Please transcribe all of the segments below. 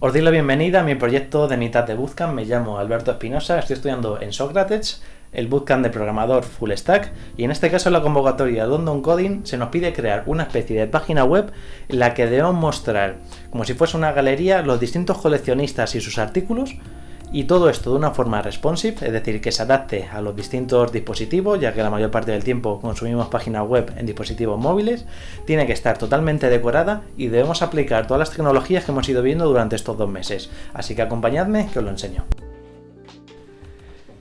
Os doy la bienvenida a mi proyecto de mitad de bootcamp. Me llamo Alberto Espinosa, estoy estudiando en Sócrates, el bootcamp de programador Full Stack, y en este caso en la convocatoria London Coding se nos pide crear una especie de página web en la que debemos mostrar, como si fuese una galería, los distintos coleccionistas y sus artículos, y todo esto de una forma responsive, es decir, que se adapte a los distintos dispositivos, ya que la mayor parte del tiempo consumimos páginas web en dispositivos móviles. Tiene que estar totalmente decorada y debemos aplicar todas las tecnologías que hemos ido viendo durante estos 2 meses. Así que acompañadme que os lo enseño.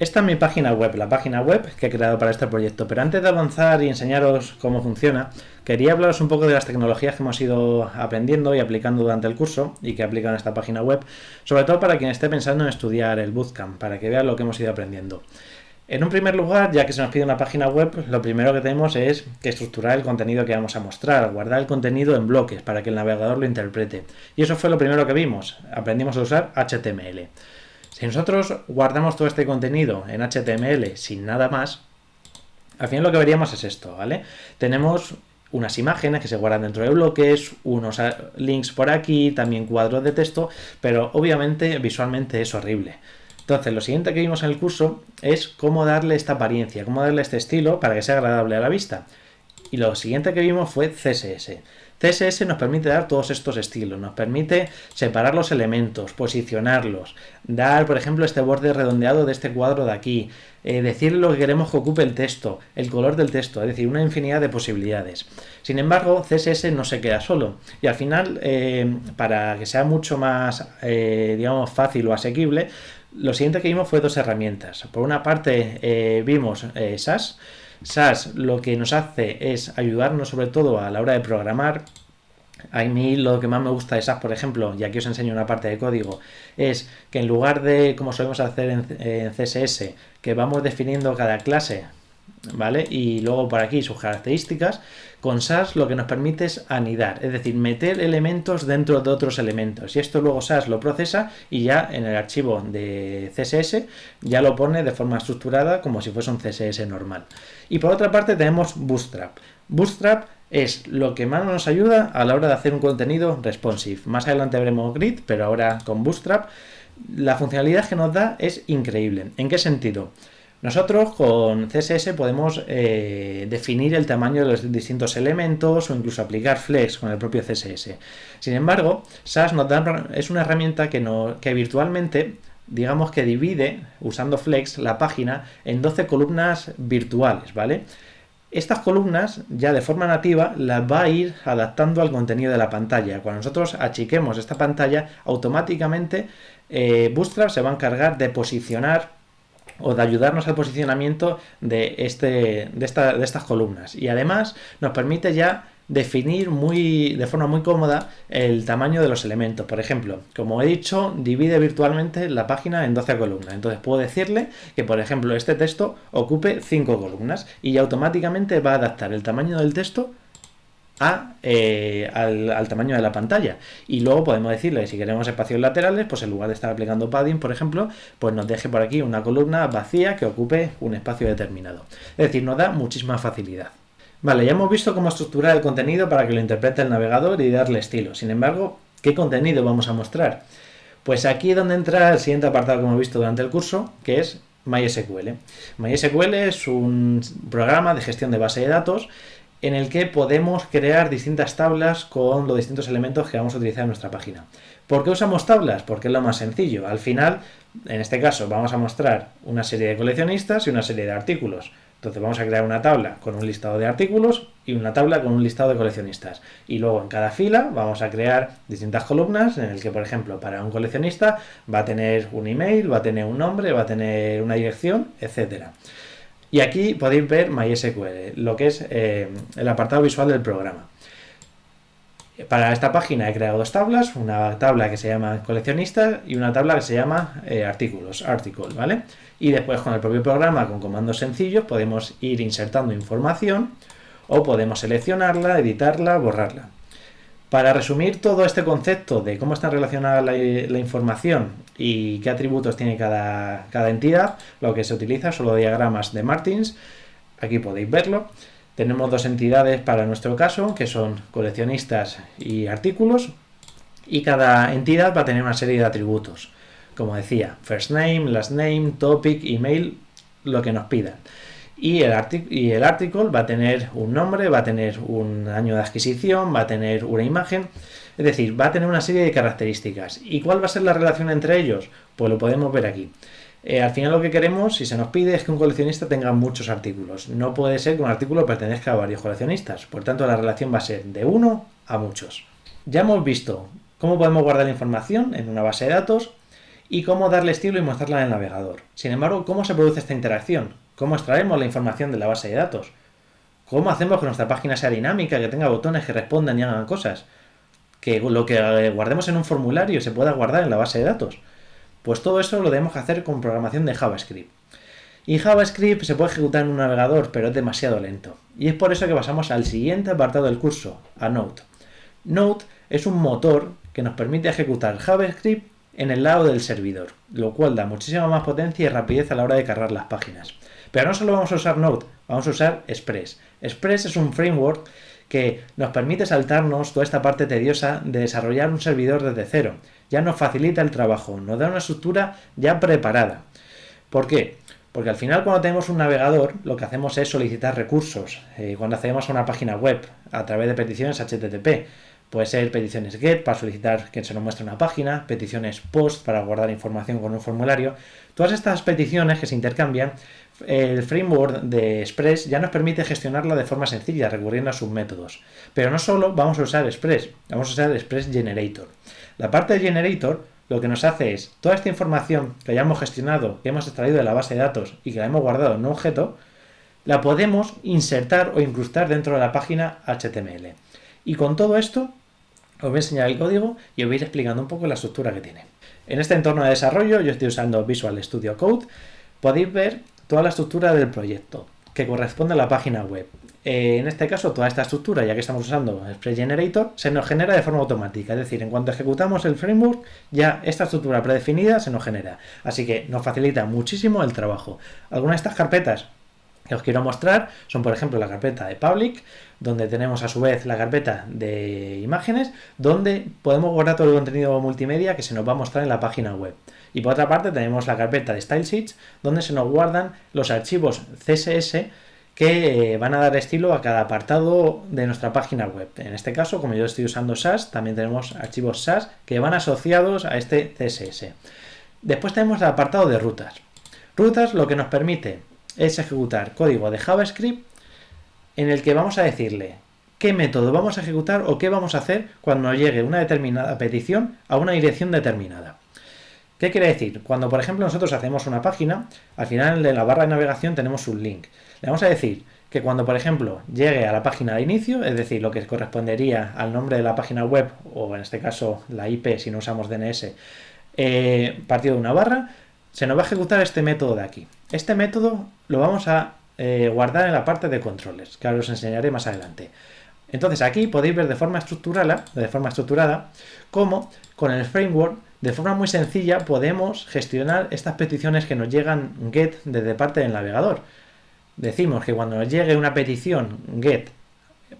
Esta es mi página web, la página web que he creado para este proyecto, pero antes de avanzar y enseñaros cómo funciona, quería hablaros un poco de las tecnologías que hemos ido aprendiendo y aplicando durante el curso y que aplican en esta página web, sobre todo para quien esté pensando en estudiar el bootcamp, para que vean lo que hemos ido aprendiendo. En un primer lugar, ya que se nos pide una página web, lo primero que tenemos es que estructurar el contenido que vamos a mostrar, guardar el contenido en bloques para que el navegador lo interprete. Y eso fue lo primero que vimos, aprendimos a usar HTML. Si nosotros guardamos todo este contenido en HTML sin nada más, al final lo que veríamos es esto, ¿vale? Tenemos unas imágenes que se guardan dentro de bloques, unos links por aquí, también cuadros de texto, pero obviamente visualmente es horrible. Entonces, lo siguiente que vimos en el curso es cómo darle esta apariencia, cómo darle este estilo para que sea agradable a la vista. Y lo siguiente que vimos fue CSS. CSS nos permite dar todos estos estilos, nos permite separar los elementos, posicionarlos, dar, por ejemplo, este borde redondeado de este cuadro de aquí, decirle lo que queremos que ocupe el texto, el color del texto, es decir, una infinidad de posibilidades. Sin embargo, CSS no se queda solo y al final, para que sea mucho más, digamos, fácil o asequible, lo siguiente que vimos fue 2 herramientas. Por una parte, vimos Sass. Sass lo que nos hace es ayudarnos sobre todo a la hora de programar. A mí lo que más me gusta de Sass, por ejemplo, y aquí os enseño una parte de código, es que en lugar de, como solemos hacer en CSS, que vamos definiendo cada clase, ¿vale? Y luego por aquí sus características, con Sass lo que nos permite es anidar, es decir, meter elementos dentro de otros elementos. Y esto luego Sass lo procesa y ya en el archivo de CSS ya lo pone de forma estructurada como si fuese un CSS normal. Y por otra parte tenemos Bootstrap. Bootstrap es lo que más nos ayuda a la hora de hacer un contenido responsive. Más adelante veremos Grid, pero ahora con Bootstrap la funcionalidad que nos da es increíble. ¿En qué sentido? Nosotros con CSS podemos definir el tamaño de los distintos elementos o incluso aplicar flex con el propio CSS. Sin embargo, Sass nos da, es una herramienta que virtualmente, digamos que divide, usando flex, la página en 12 columnas virtuales, ¿vale? Estas columnas ya de forma nativa las va a ir adaptando al contenido de la pantalla. Cuando nosotros achiquemos esta pantalla, automáticamente Bootstrap se va a encargar de posicionar o de ayudarnos al posicionamiento de estas columnas, y además nos permite ya definir de forma muy cómoda el tamaño de los elementos. Por ejemplo, como he dicho, divide virtualmente la página en 12 columnas, entonces puedo decirle que, por ejemplo, este texto ocupe 5 columnas y ya automáticamente va a adaptar el tamaño del texto al tamaño de la pantalla. Y luego podemos decirle que si queremos espacios laterales, pues en lugar de estar aplicando padding, por ejemplo, pues nos deje por aquí una columna vacía que ocupe un espacio determinado. Es decir, nos da muchísima facilidad. Vale, ya hemos visto cómo estructurar el contenido para que lo interprete el navegador y darle estilo. Sin embargo, ¿qué contenido vamos a mostrar? Pues aquí es donde entra el siguiente apartado que hemos visto durante el curso, que es MySQL. MySQL es un programa de gestión de base de datos en el que podemos crear distintas tablas con los distintos elementos que vamos a utilizar en nuestra página. ¿Por qué usamos tablas? Porque es lo más sencillo. Al final, en este caso, vamos a mostrar una serie de coleccionistas y una serie de artículos. Entonces vamos a crear una tabla con un listado de artículos y una tabla con un listado de coleccionistas. Y luego en cada fila vamos a crear distintas columnas en el que, por ejemplo, para un coleccionista va a tener un email, va a tener un nombre, va a tener una dirección, etcétera. Y aquí podéis ver MySQL, lo que es el apartado visual del programa. Para esta página he creado 2 tablas, una tabla que se llama coleccionistas y una tabla que se llama artículos, article, ¿vale? Y después con el propio programa, con comandos sencillos, podemos ir insertando información o podemos seleccionarla, editarla, borrarla. Para resumir todo este concepto de cómo está relacionada la información y qué atributos tiene cada entidad, lo que se utiliza son los diagramas de Martins. Aquí podéis verlo. Tenemos 2 entidades para nuestro caso, que son coleccionistas y artículos. Y cada entidad va a tener una serie de atributos. Como decía, first name, last name, topic, email, lo que nos pidan. Y el article va a tener un nombre, va a tener un año de adquisición, va a tener una imagen, es decir, va a tener una serie de características. ¿Y cuál va a ser la relación entre ellos? Pues lo podemos ver aquí. Al final lo que queremos, si se nos pide, es que un coleccionista tenga muchos artículos. No puede ser que un artículo pertenezca a varios coleccionistas. Por tanto, la relación va a ser de uno a muchos. Ya hemos visto cómo podemos guardar la información en una base de datos y cómo darle estilo y mostrarla en el navegador. Sin embargo, ¿cómo se produce esta interacción? ¿Cómo extraemos la información de la base de datos? ¿Cómo hacemos que nuestra página sea dinámica, que tenga botones que respondan y hagan cosas? Que lo que guardemos en un formulario se pueda guardar en la base de datos. Pues todo eso lo debemos hacer con programación de JavaScript. Y JavaScript se puede ejecutar en un navegador, pero es demasiado lento. Y es por eso que pasamos al siguiente apartado del curso, a Node. Node es un motor que nos permite ejecutar JavaScript en el lado del servidor, lo cual da muchísima más potencia y rapidez a la hora de cargar las páginas. Pero no solo vamos a usar Node, vamos a usar Express. Express es un framework que nos permite saltarnos toda esta parte tediosa de desarrollar un servidor desde cero. Ya nos facilita el trabajo, nos da una estructura ya preparada. ¿Por qué? Porque al final cuando tenemos un navegador lo que hacemos es solicitar recursos. Cuando accedemos a una página web a través de peticiones HTTP, puede ser peticiones GET para solicitar que se nos muestre una página, peticiones POST para guardar información con un formulario. Todas estas peticiones que se intercambian, el framework de Express ya nos permite gestionarla de forma sencilla, recurriendo a sus métodos. Pero no solo vamos a usar Express, vamos a usar Express Generator. La parte de Generator lo que nos hace es toda esta información que hayamos gestionado, que hemos extraído de la base de datos y que la hemos guardado en un objeto, la podemos insertar o incrustar dentro de la página HTML. Y con todo esto os voy a enseñar el código y os voy a ir explicando un poco la estructura que tiene. En este entorno de desarrollo yo estoy usando Visual Studio Code. Podéis ver toda la estructura del proyecto que corresponde a la página web. En este caso, toda esta estructura, ya que estamos usando Express Generator, se nos genera de forma automática. Es decir, en cuanto ejecutamos el framework, ya esta estructura predefinida se nos genera. Así que nos facilita muchísimo el trabajo. Algunas de estas carpetas que os quiero mostrar son, por ejemplo, la carpeta de Public, donde tenemos a su vez la carpeta de imágenes, donde podemos guardar todo el contenido multimedia que se nos va a mostrar en la página web. Y por otra parte tenemos la carpeta de Style Sheets, donde se nos guardan los archivos CSS que van a dar estilo a cada apartado de nuestra página web. En este caso, como yo estoy usando Sass, también tenemos archivos Sass que van asociados a este CSS. Después tenemos el apartado de rutas. Rutas lo que nos permite es ejecutar código de JavaScript en el que vamos a decirle qué método vamos a ejecutar o qué vamos a hacer cuando llegue una determinada petición a una dirección determinada. ¿Qué quiere decir? Cuando, por ejemplo, nosotros hacemos una página, al final de la barra de navegación tenemos un link. Le vamos a decir que cuando, por ejemplo, llegue a la página de inicio, es decir, lo que correspondería al nombre de la página web, o en este caso la IP si no usamos DNS, partido de una barra, se nos va a ejecutar este método de aquí. Este método lo vamos a guardar en la parte de controles, que ahora os enseñaré más adelante. Entonces aquí podéis ver de forma estructurada cómo con el framework de forma muy sencilla podemos gestionar estas peticiones que nos llegan GET desde parte del navegador. Decimos que cuando nos llegue una petición GET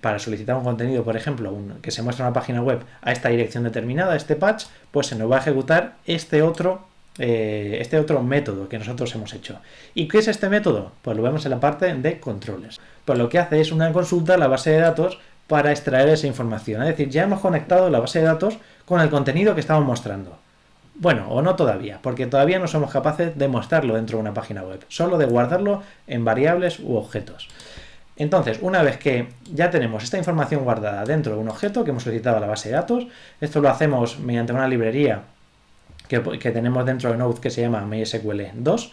para solicitar un contenido, por ejemplo, que se muestra en una página web a esta dirección determinada, este patch, pues se nos va a ejecutar este otro método que nosotros hemos hecho. ¿Y qué es este método? Pues lo vemos en la parte de controles. Pues lo que hace es una consulta a la base de datos para extraer esa información. Es decir, ya hemos conectado la base de datos con el contenido que estamos mostrando. Bueno, o no todavía, porque todavía no somos capaces de mostrarlo dentro de una página web, solo de guardarlo en variables u objetos. Entonces, una vez que ya tenemos esta información guardada dentro de un objeto que hemos solicitado a la base de datos, esto lo hacemos mediante una librería que tenemos dentro de Node que se llama MySQL2.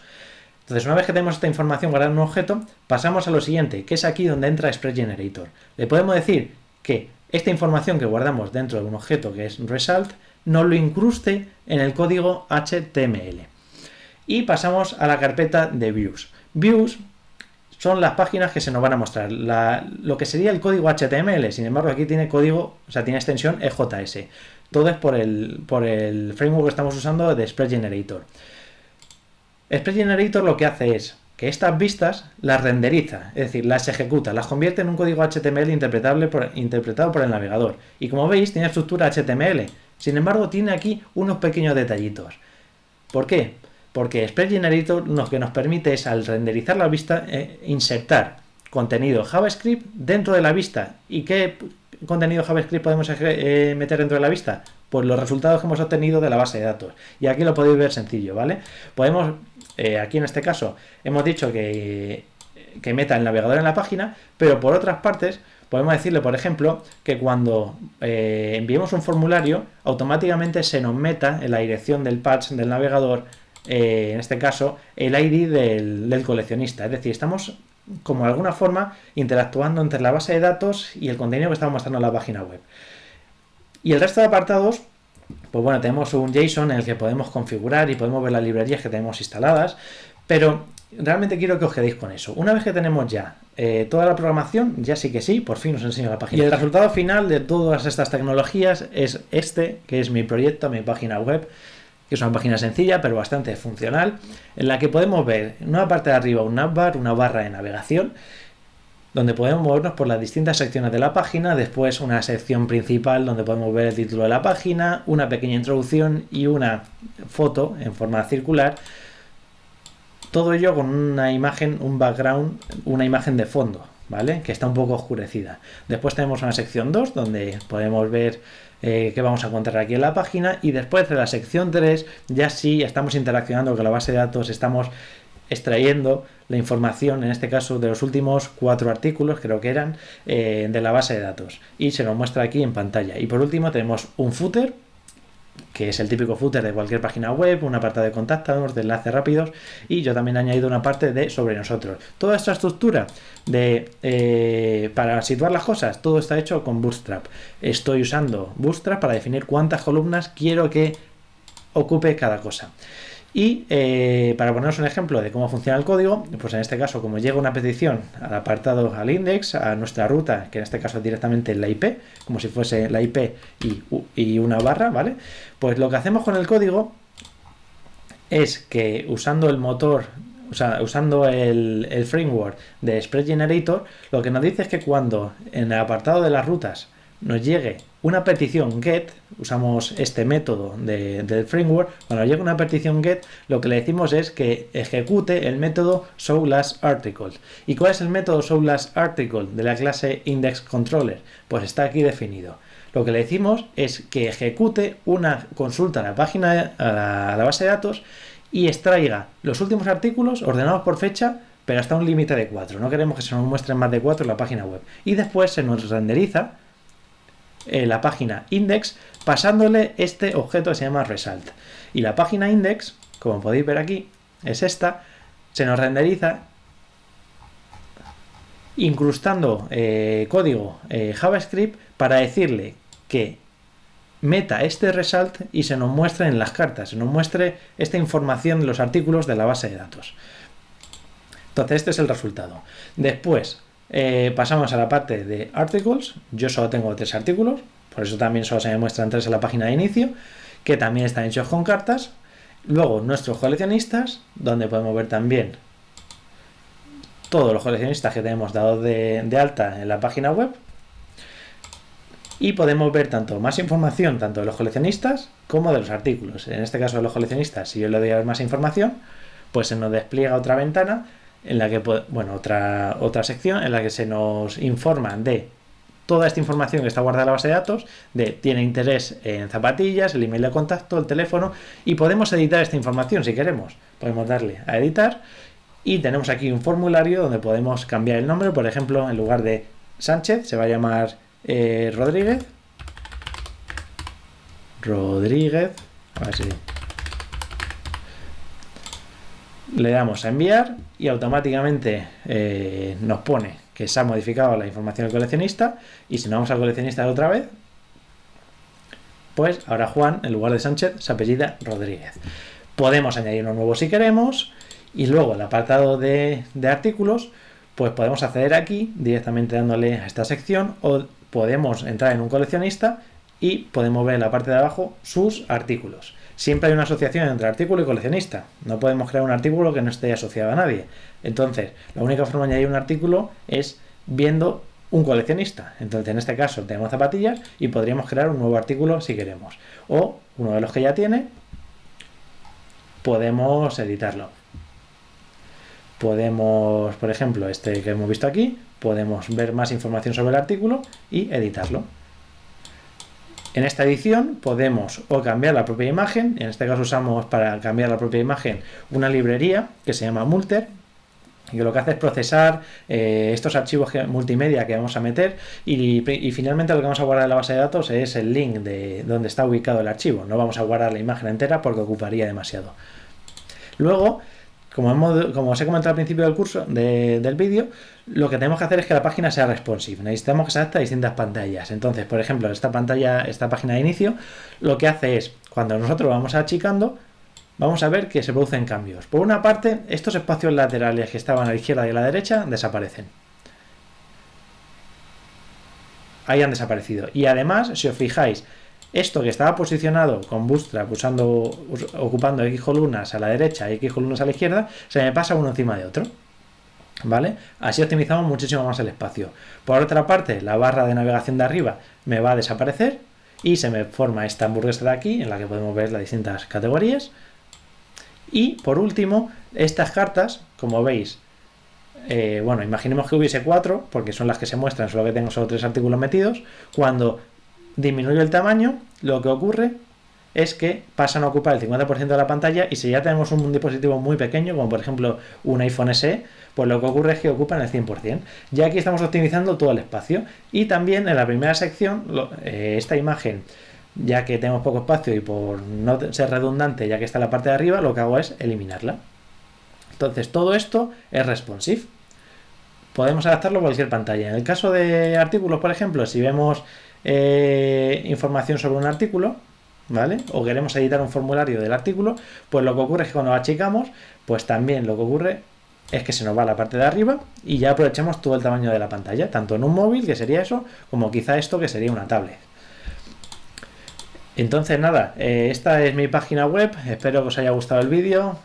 Entonces, una vez que tenemos esta información guardada en un objeto, pasamos a lo siguiente, que es aquí donde entra Express Generator. Le podemos decir que esta información que guardamos dentro de un objeto que es result, nos lo incruste en el código HTML. Y pasamos a la carpeta de views. Views son las páginas que se nos van a mostrar. Lo que sería el código HTML, sin embargo, aquí tiene código, o sea, tiene extensión EJS. Todo es por el framework que estamos usando de Express Generator. Express Generator lo que hace es que estas vistas las renderiza, es decir, las ejecuta, las convierte en un código HTML interpretado por el navegador. Y como veis, tiene estructura HTML, Sin embargo, tiene aquí unos pequeños detallitos. ¿Por qué? Porque Spread Generator lo que nos permite es, al renderizar la vista, insertar contenido JavaScript dentro de la vista. ¿Y qué contenido JavaScript podemos meter dentro de la vista? Pues los resultados que hemos obtenido de la base de datos. Y aquí lo podéis ver sencillo, ¿vale? Podemos, aquí en este caso, hemos dicho que meta el navegador en la página, pero por otras partes podemos decirle, por ejemplo, que cuando enviemos un formulario, automáticamente se nos meta en la dirección del patch del navegador, en este caso, el ID del coleccionista. Es decir, estamos como de alguna forma interactuando entre la base de datos y el contenido que estamos mostrando en la página web. Y el resto de apartados, pues bueno, tenemos un JSON en el que podemos configurar y podemos ver las librerías que tenemos instaladas, pero realmente quiero que os quedéis con eso. Una vez que tenemos ya toda la programación, ya sí que sí, por fin os enseño la página. Y el resultado final de todas estas tecnologías es este, que es mi proyecto, mi página web, que es una página sencilla pero bastante funcional, en la que podemos ver en una parte de arriba un navbar, una barra de navegación, donde podemos movernos por las distintas secciones de la página, después una sección principal donde podemos ver el título de la página, una pequeña introducción y una foto en forma circular. Todo ello con una imagen, un background, una imagen de fondo, ¿vale? Que está un poco oscurecida. Después tenemos una sección 2 donde podemos ver qué vamos a encontrar aquí en la página, y después de la sección 3 ya sí estamos interaccionando con la base de datos, estamos extrayendo la información, en este caso de los últimos 4 artículos, creo que eran, de la base de datos, y se nos muestra aquí en pantalla. Y por último tenemos un footer, que es el típico footer de cualquier página web, un apartado de contactos, de enlaces rápidos, y yo también he añadido una parte de sobre nosotros. Toda esta estructura para situar las cosas, todo está hecho con Bootstrap. Estoy usando Bootstrap para definir cuántas columnas quiero que ocupe cada cosa. Y para poneros un ejemplo de cómo funciona el código, pues en este caso, como llega una petición al apartado, al index, a nuestra ruta, que en este caso es directamente la IP, como si fuese la IP y una barra, ¿vale? Pues lo que hacemos con el código es que usando el motor, o sea, usando el framework de Spread Generator, lo que nos dice es que cuando en el apartado de las rutas nos llegue una petición get, usamos este método del framework, cuando llegue una petición get, lo que le decimos es que ejecute el método showLastArticle. ¿Y cuál es el método showLastArticle de la clase indexController? Pues está aquí definido. Lo que le decimos es que ejecute una consulta a la página, a la base de datos, y extraiga los últimos artículos ordenados por fecha, pero hasta un límite de 4. No queremos que se nos muestren más de 4 en la página web. Y después se nos renderiza la página index pasándole este objeto que se llama result. Y la página index, como podéis ver aquí, es esta, se nos renderiza incrustando código JavaScript para decirle que meta este result y se nos muestre en las cartas, se nos muestre esta información de los artículos de la base de datos. Entonces este es el resultado. Después pasamos a la parte de articles. Yo solo tengo 3 artículos, por eso también solo se me muestran 3 en la página de inicio, que también están hechos con cartas. Luego nuestros coleccionistas, donde podemos ver también todos los coleccionistas que tenemos dados de alta en la página web. Y podemos ver tanto más información tanto de los coleccionistas como de los artículos. En este caso de los coleccionistas, si yo le doy a ver más información, pues se nos despliega otra ventana en la que, bueno, otra sección en la que se nos informa de toda esta información que está guardada en la base de datos, de tiene interés en zapatillas, el email de contacto, el teléfono, y podemos editar esta información si queremos. Podemos darle a editar y tenemos aquí un formulario donde podemos cambiar el nombre. Por ejemplo, en lugar de Sánchez se va a llamar Rodríguez, a ver si le damos a enviar y automáticamente nos pone que se ha modificado la información del coleccionista. Y si no vamos al coleccionista otra vez, pues ahora Juan, en lugar de Sánchez, se apellida Rodríguez. Podemos añadir uno nuevo si queremos, y luego el apartado de artículos, pues podemos acceder aquí directamente dándole a esta sección, o podemos entrar en un coleccionista y podemos ver en la parte de abajo sus artículos. Siempre hay una asociación entre artículo y coleccionista. No podemos crear un artículo que no esté asociado a nadie. Entonces, la única forma de añadir un artículo es viendo un coleccionista. Entonces, en este caso tenemos zapatillas y podríamos crear un nuevo artículo si queremos. O uno de los que ya tiene, podemos editarlo. Podemos, por ejemplo, este que hemos visto aquí, podemos ver más información sobre el artículo y editarlo. En esta edición podemos o cambiar la propia imagen, en este caso usamos para cambiar la propia imagen una librería que se llama Multer, y que lo que hace es procesar estos archivos multimedia que vamos a meter y finalmente lo que vamos a guardar en la base de datos es el link de donde está ubicado el archivo. No vamos a guardar la imagen entera porque ocuparía demasiado. Luego, como os he comentado al principio del curso, del vídeo, lo que tenemos que hacer es que la página sea responsive. Necesitamos que se adapte a distintas pantallas. Entonces, por ejemplo, esta página de inicio, lo que hace es, cuando nosotros vamos achicando, vamos a ver que se producen cambios. Por una parte, estos espacios laterales que estaban a la izquierda y a la derecha desaparecen. Ahí han desaparecido. Y además, si os fijáis, esto que estaba posicionado con Bootstrap ocupando X columnas a la derecha y X columnas a la izquierda, se me pasa uno encima de otro. ¿Vale? Así optimizamos muchísimo más el espacio. Por otra parte, la barra de navegación de arriba me va a desaparecer y se me forma esta hamburguesa de aquí en la que podemos ver las distintas categorías. Y por último, estas cartas, como veis, bueno, imaginemos que hubiese 4, porque son las que se muestran, solo que tengo solo 3 artículos metidos. Cuando disminuyo el tamaño, lo que ocurre es que pasan a ocupar el 50% de la pantalla, y si ya tenemos un dispositivo muy pequeño, como por ejemplo un iPhone SE, pues lo que ocurre es que ocupan el 100%. Ya aquí estamos optimizando todo el espacio. Y también en la primera sección, esta imagen, ya que tenemos poco espacio y por no ser redundante, ya que está en la parte de arriba, lo que hago es eliminarla. Entonces todo esto es responsive. Podemos adaptarlo a cualquier pantalla. En el caso de artículos, por ejemplo, si vemos información sobre un artículo, ¿vale? O queremos editar un formulario del artículo, pues lo que ocurre es que cuando lo achicamos, pues también lo que ocurre es que se nos va a la parte de arriba y ya aprovechamos todo el tamaño de la pantalla, tanto en un móvil, que sería eso, como quizá esto, que sería una tablet. Entonces nada, esta es mi página web, espero que os haya gustado el vídeo,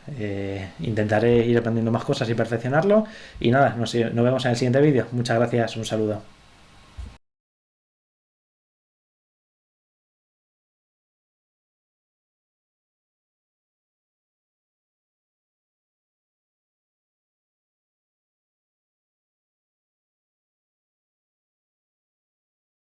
intentaré ir aprendiendo más cosas y perfeccionarlo, y nada, nos vemos en el siguiente vídeo. Muchas gracias, un saludo.